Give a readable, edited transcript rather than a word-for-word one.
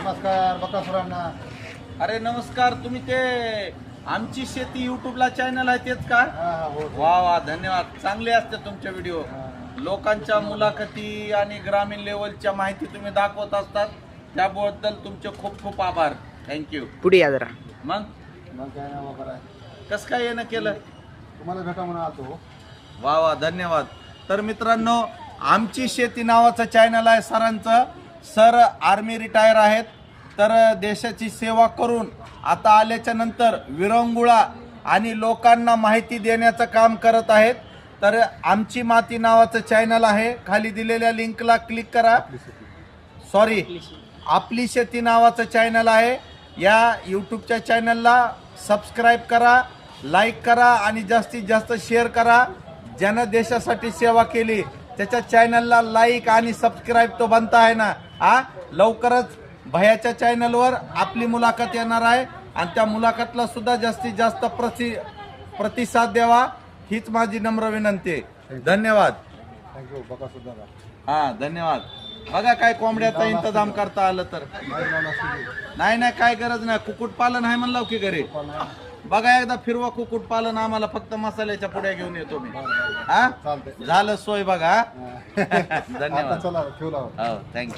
नमस्कार बकासुरांना. अरे नमस्कार, तुम्ही ते आमची शेती युट्यूबला चॅनल आहे तेच का? हो. वा वा, धन्यवाद. चांगले असते तुमचे व्हिडिओ. लोकांच्या मुलाखती आणि ग्रामीण लेवलच्या माहिती तुम्ही दाखवत असतात, त्याबद्दल तुमचे खूप खूप आभार. थँक्यू. पुढे या जरा. मग मग काय ना वापर आहे, कसं काय येणं केलं? तुम्हाला भेटा म्हणून आलतो. वा वा, धन्यवाद. तर मित्रांनो, आमची शेती नावाचं चॅनल आहे सरांचं. सर आर्मी रिटायर आहेत, तर देशाची सेवा करून आता आल्याच्या नंतर विरंगुळा आणि लोकांना माहिती देण्याचं काम करत आहेत. तर आमची माती नावाचं चॅनल आहे, खाली दिलेल्या लिंकला क्लिक करा. सॉरी, आपली शेती नावाचं चॅनल आहे. या यूट्यूबच्या चॅनलला सबस्क्राईब करा, लाईक करा आणि जास्तीत जास्त शेअर करा. ज्यानं देशासाठी सेवा केली त्याच्या चॅनलला लाईक आणि सबस्क्राईब तो बनता आहे ना. लवकरच भैयाच्या चॅनलवर आपली मुलाखत येणार आहे आणि त्या मुलाखतला सुद्धा जास्तीत जास्त प्रतिसाद द्यावा, हीच माझी नम्र विनंती आहे. धन्यवाद. थँक्यू बकासुर. हा, धन्यवाद. बघा काय कोंबड्याचा इंतजाम करता आलं तर. नाही नाही, काय गरज नाही. कुक्कुटपालन आहे म्हणलं की घरी. बघा एकदा फिरवा कुक्कुटपालन, आम्हाला फक्त मसाल्याच्या पुड्या घेऊन येतो मी. हा, झालं सोय बघा. धन्यवाद. चला ठेवला. हो, थँक्यू.